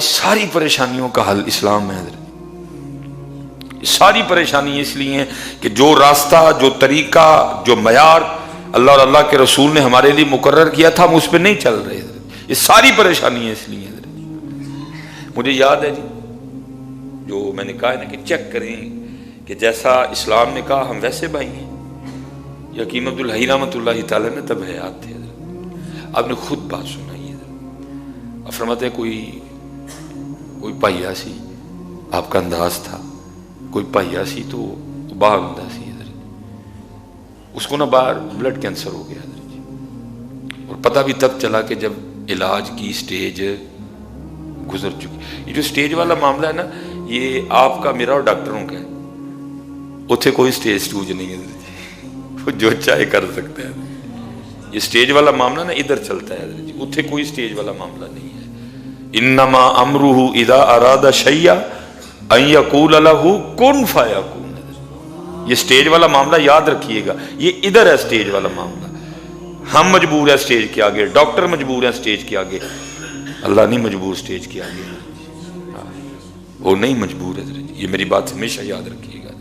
ساری پریشانیوں کا حل اسلام ہے. ساری پریشانی اس لیے ہیں کہ جو راستہ، جو طریقہ، جو معیار اللہ اور اللہ کے رسول نے ہمارے لیے مقرر کیا تھا ہم اس پہ نہیں چل رہے. یہ ساری پریشانی ہے اس لیے. مجھے یاد ہے جی، جو میں نے کہا ہے نا کہ چیک کریں کہ جیسا اسلام نے کہا ہم ویسے بھائی ہیں. حکیم عبدالحی رحمۃ اللہ تعالیٰ نے تب حیات تھے. آپ نے خود بات سنائی ہے. آپ فرماتے ہیں کوئی پہیا سی، آپ کا انداز تھا، کوئی پہیا سی تو باہر انداز سی، اس کو نا باہر بلڈ کینسر ہو گیا. اور پتہ بھی تب چلا کہ جب علاج کی سٹیج گزر چکی. یہ جو سٹیج والا معاملہ ہے نا، یہ آپ کا، میرا اور ڈاکٹروں کا ہے. اتنے کوئی سٹیج سٹوج نہیں ہے، جو چاہے کر سکتے ہیں. یہ سٹیج والا معاملہ نا ادھر چلتا ہے، اتنے کوئی سٹیج والا معاملہ نہیں ہے. انما امرہ اذا اراد شیئا ان یقول لہ کن فیکون. یہ سٹیج والا معاملہ یاد رکھیے گا، یہ ادھر ہے سٹیج والا معاملہ. ہم مجبور ہیں سٹیج کے آگے، ڈاکٹر مجبور ہیں سٹیج کے آگے، اللہ نہیں مجبور سٹیج کے آگے. وہ نہیں مجبور ہے. یہ میری بات ہمیشہ یاد رکھیے گا،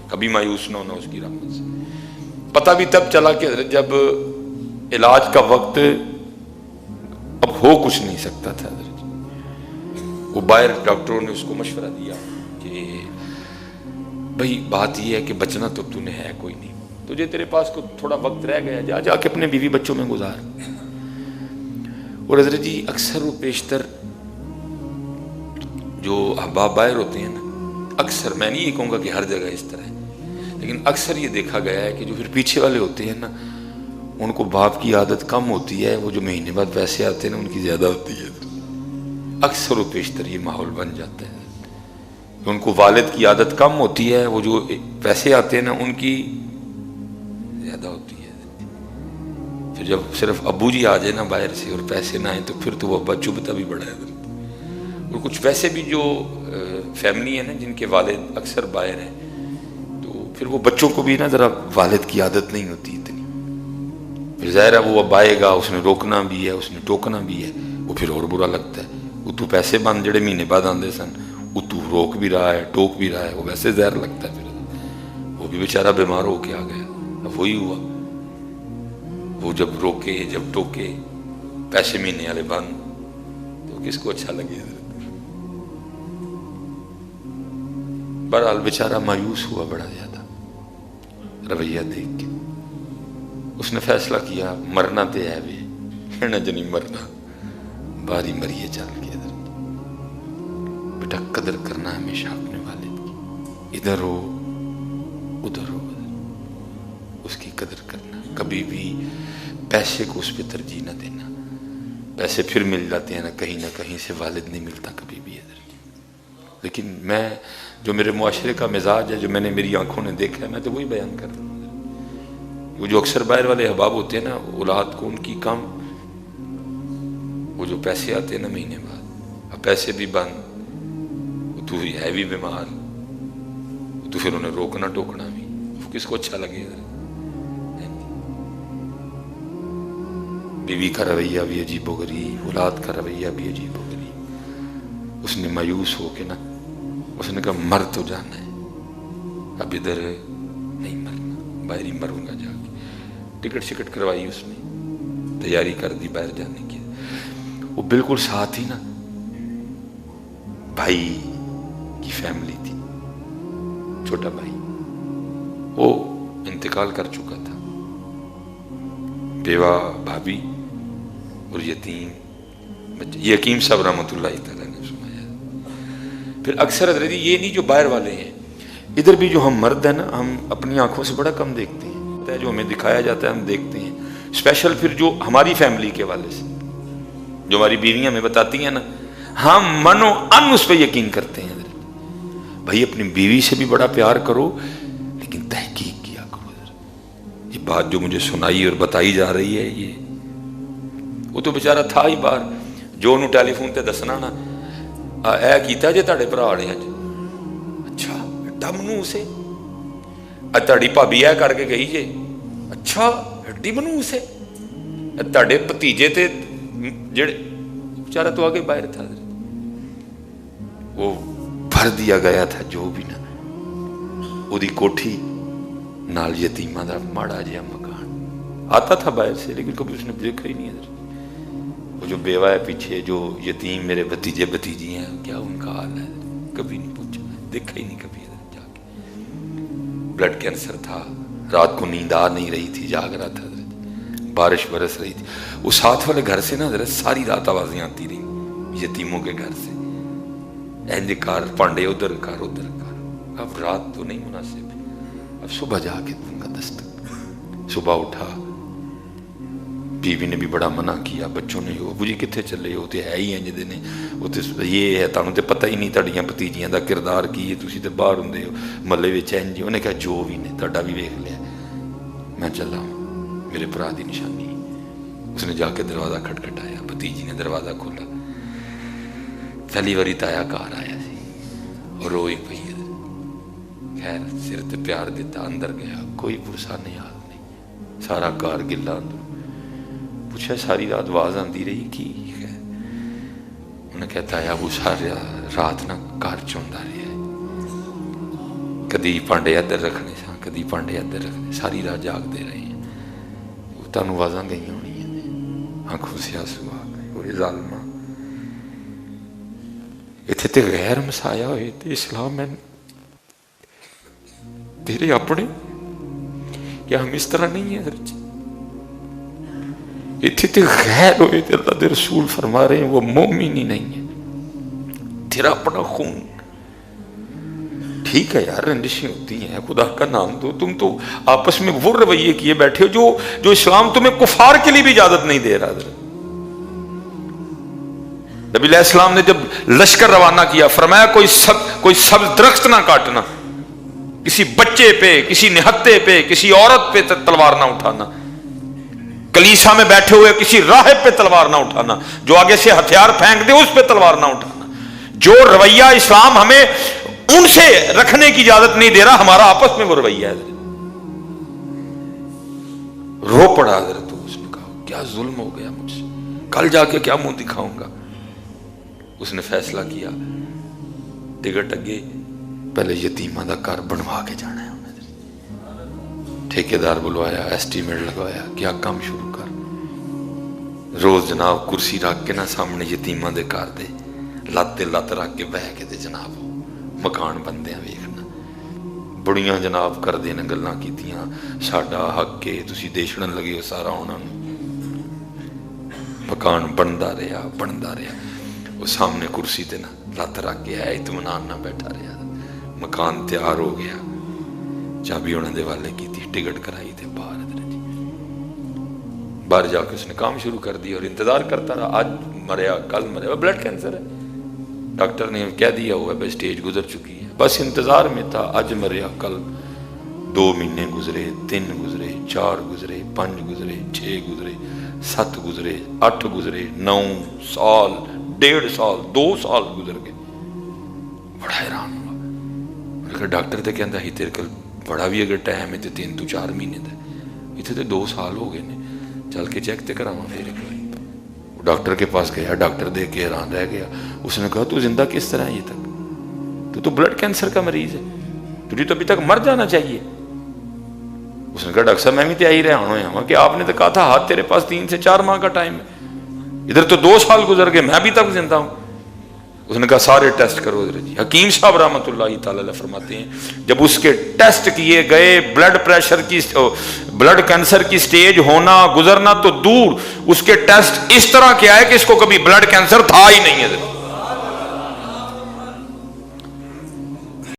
کبھی مایوس نہ ہونا اس کی رحمت سے. پتہ بھی تب چلا کہ جب علاج کا وقت اب ہو کچھ نہیں سکتا تھا. وہ باہر ڈاکٹروں نے اس کو مشورہ دیا کہ بھئی بات یہ ہے کہ بچنا تو تو نے ہے کوئی نہیں، تجھے تیرے پاس کو تھوڑا وقت رہ گیا، جا کے اپنے بیوی بچوں میں گزار. اور حضرت جی اکثر و بیشتر جو احباب باہر ہوتے ہیں نا، اکثر، میں نہیں یہ کہوں گا کہ ہر جگہ اس طرح ہے، لیکن اکثر یہ دیکھا گیا ہے کہ جو پھر پیچھے والے ہوتے ہیں نا، ان کو باپ کی عادت کم ہوتی ہے، وہ جو مہینے بعد پیسے آتے ہیں نا ان کی زیادہ ہوتی ہے. اکثر و بیشتر یہ ماحول بن جاتا ہے. ان کو والد کی عادت کم ہوتی ہے، وہ جو پیسے آتے ہیں نا ان کی زیادہ ہوتی ہے. پھر جب صرف ابو جی آ جائے نا باہر سے اور پیسے نہ آئیں تو پھر تو وہ ابا چبھتا بھی بڑا ہے. اور کچھ ویسے بھی جو فیملی ہے نا جن کے والد اکثر باہر ہیں، تو پھر وہ بچوں کو بھی نا ذرا والد کی عادت نہیں ہوتی اتنی. پھر ظاہر ہے وہ اب آئے گا، اس نے روکنا بھی ہے، اس نے ٹوکنا بھی ہے، وہ پھر اور برا لگتا ہے. وہ تو پیسے بند جڑے مہینے بعد آندے سن، وہ تو روک بھی رہا ہے، ٹوک بھی رہا ہے، وہ ویسے زہر لگتا ہے. پھر وہ بھی بیچارہ بیمار ہو کے آ گیا. اب وہی ہوا، وہ جب روکے جب ٹوکے، پیسے مہینے والے بند، تو کس کو اچھا لگے. بہرحال بیچارہ مایوس ہوا بڑا زیادہ رویہ دیکھ کے. اس نے فیصلہ کیا مرنا تے ہے بھی نہ جنی مرنا، باری مریے چل کے. بیٹا قدر کرنا ہمیشہ اپنے والد کی، ادھر ہو ادھر ہو، اس کی قدر کرنا. کبھی بھی پیسے کو اس پہ ترجیح نہ دینا. پیسے پھر مل جاتے ہیں نہ کہیں سے، والد نہیں ملتا کبھی بھی. لیکن میں جو میرے معاشرے کا مزاج ہے، جو میں نے میری آنکھوں نے دیکھا ہے، میں تو وہی بیان کر رہا ہوں. وہ جو اکثر باہر والے احباب ہوتے ہیں نا، اولاد کو ان کی کم، وہ جو پیسے آتے ہیں نا مہینے بعد، اب پیسے بھی بند، تو ہے بھی بیمار، تو پھر انہیں روکنا ٹوکنا بھی، کس کو اچھا لگے. بیوی کا رویہ بھی عجیب و غریب، اولاد کا رویہ بھی عجیب و غریب. اس نے مایوس ہو کے نا، اس نے کہا مر تو جانا ہے، اب ادھر نہیں مرنا، باہر ہی مروں گا جا کے. ٹکٹ شکٹ کروائی اس نے، تیاری کر دی باہر جانے کی. وہ بالکل ساتھ ہی نا بھائی کی فیملی تھی، چھوٹا بھائی، وہ انتقال کر چکا تھا. بیوہ بھابھی اور یتیم بچے. یہ حکیم صاحب رحمۃ اللہ تعالیٰ نے سنایا. پھر اکثر حضرت یہ نہیں جو باہر والے ہیں، ادھر بھی جو ہم مرد ہیں نا، ہم اپنی آنکھوں سے بڑا کم دیکھتے ہیں. جو ہمیں دکھایا جاتا ہے ہم دیکھتے ہیں. اسپیشل پھر جو ہماری فیملی کے والے سے، جو ہماری بیویاں ہمیں بتاتی ہیں نا، ہم من و ان اس پہ یقین کرتے ہیں. بھائی اپنی بیوی سے بھی بڑا پیار کرو، لیکن تحقیق کیا کرو. یہ بات جو مجھے سنائی اور بتائی جا رہی ہے، یہ وہ تو بیچارہ تھا ہی باہر، جو انہوں ٹیلی فون تے دسنا نا، اے کیتا جے تہاڈے بھرا نے اج، اچھا ہڈا منو اسے، اج تہاڈی بھابی اے کر کے گئی جے، اچھا ہڈی منو اسے، تہاڈے بھتیجے تے جڑے، بیچارہ تو آگے باہر تھا. وہ بھر دیا گیا تھا جو بھی نا وہ دی کوٹھی نال یتیمہ دا ماڑا جہا مکان آتا تھا باہر سے لیکن کبھی اس نے دیکھا ہی نہیں ہے. وہ جو بیوہ ہے پیچھے جو یتیم میرے بھتیجے بھتیجی ہیں کیا ان کا حال ہے کبھی نہیں پوچھا دیکھا ہی نہیں کبھی ادھر جا کے. بلڈ کینسر تھا رات کو نیند آ نہیں رہی تھی جاگ رہا تھا بارش برس رہی تھی. وہ ساتھ والے گھر سے نا حضرت ساری رات آوازیں آتی رہی یتیموں کے گھر سے اینج کار پانڈے ادھر کار ادھر کار. اب رات تو نہیں مناسب اب صبح جا کے دوں گا دستک. صبح اٹھا بیوی نے بھی بڑا منع کیا بچوں نے ابو جی کتنے چلے ہو تے ہے ہی انج دے نے وہ تے یہ ہے تانوں تے پتہ ہی نہیں تہاڈیاں بھتیجیاں دا کردار کی ہے تسی تے باہر ہوندے ہو محلے وچ انج. انہیں کہا جو بھی نے تہاڈا بھی ویکھ لیا میں چلا ہوں میرے بھرا دی نشانی. اس نے جا کے دروازہ کھٹکھٹایا بھتیجی نے دروازہ کھولا پہلی واری تایا گھر آیا سی اور روئی پئی خیر سر تے پیار دیتا اندر گیا کوئی پرسا نہیں حال نہیں سارا گھر گلا اندر. پوچھا ساری رات آواز آندی رہی کی ہے انہیں کہتا ہے وہ ساری رات نہ گھر چوندا رہا ہے کدی پانڈے ادھر رکھنے سا کدی پانڈے ادھر رکھنے ساری رات جاگ دے رہے ہیں. وہ تانوں آوازاں گئی ہونی ہیں آنکھوں سے آنسو آ گئے. وہ ظالمہ اتنے تے غیر مسایا ہوئے تے اسلام میں تیرے اپنے کیا ہم اس طرح نہیں ہیں حضرت اتنے تے غیر ہوئے تے اللہ دے رسول فرما رہے ہیں وہ مومن ہی نہیں ہے تیرا اپنا خون. ٹھیک ہے یار رنجشیں ہوتی ہیں خدا کا نام دو تم تو آپس میں وہ رویے کیے بیٹھے ہو جو اسلام تمہیں کفار کے لیے بھی اجازت نہیں دے رہا. حضرت نبی علیہ السلام نے جب لشکر روانہ کیا فرمایا کوئی سبز درخت نہ کاٹنا کسی بچے پہ کسی نہتے پہ کسی عورت پہ تلوار نہ اٹھانا کلیسا میں بیٹھے ہوئے کسی راہب پہ تلوار نہ اٹھانا جو آگے سے ہتھیار پھینک دے اس پہ تلوار نہ اٹھانا. جو رویہ اسلام ہمیں ان سے رکھنے کی اجازت نہیں دے رہا ہمارا آپس میں وہ رویہ ہے. رو پڑا حضرت اس نے کہا کیا ظلم ہو گیا مجھ سے کل جا کے کیا منہ دکھاؤں گا. اس نے فیصلہ کیا ٹکٹ اگے پہلے یتیمہ دا گھر بنوا کے جانا ہے. ٹھیکیدار بلوایا ایسٹیمیٹ لگوایا کیا کام شروع کر. روز جناب کرسی رکھ کے نا سامنے یتیمہ دے گھر دے لات لات رکھ کے بہ کے دے جناب مکان بندے ہیں ویکھنا. بڑیاں جناب کر دے نے گلاں کیتیاں ساڈا حق کے تسی دے چھڑن لگے ہو سارا انہاں نوں. مکان بندا رہا. وہ سامنے کرسی تے نا لات رکھ کے ہے اطمینان نہ بیٹھا رہا. مکان تیار ہو گیا چابی انہوں نے والے کی تھی ٹکٹ کرائی تھے باہر جا کے اس نے کام شروع کر دیا اور انتظار کرتا رہا. آج مریا کل مریا بلڈ کینسر ہے ڈاکٹر نے کہہ دیا ہوا ہے سٹیج گزر چکی ہے بس انتظار میں تھا. آج مریا کل 2 مہینے گزرے 3 گزرے 4 گزرے 5 گزرے 6 گزرے 7 گزرے 8 گزرے 9 سال 1.5 سال 2 سال گزر گئے. بڑا حیران ہوا. ڈاکٹر تے کہندا ہی تیرے کل بڑا بھی اگر ٹائم ہے تے 3 تو 4 مہینے دا اتنے تے 2 سال ہو گئے نے چل کے چیک تے کراواں پھر. ڈاکٹر کے پاس گیا ڈاکٹر دیکھ کے حیران رہ گیا. اس نے کہا تو زندہ کس طرح ہے یہ تک تو بلڈ کینسر کا مریض ہے تجھے تو ابھی تک مر جانا چاہیے. اس نے کہا ڈاکٹر صاحب میں بھی تیار ہی رہا ہوں کہ آپ نے تو کہا تھا ہاتھ تیرے پاس 3 سے 4 ماہ کا ٹائم ہے ادھر تو 2 سال گزر گئے میں ابھی تک زندہ ہوں. اس نے کہا سارے ٹیسٹ کرو. جی حکیم صاحب رحمۃ اللہ تعالی علیہ فرماتے ہیں جب اس کے ٹیسٹ کیے گئے بلڈ پریشر کی بلڈ کینسر کی سٹیج ہونا گزرنا تو دور اس کے ٹیسٹ اس طرح کے آئے کہ اس کو کبھی بلڈ کینسر تھا ہی نہیں ہے.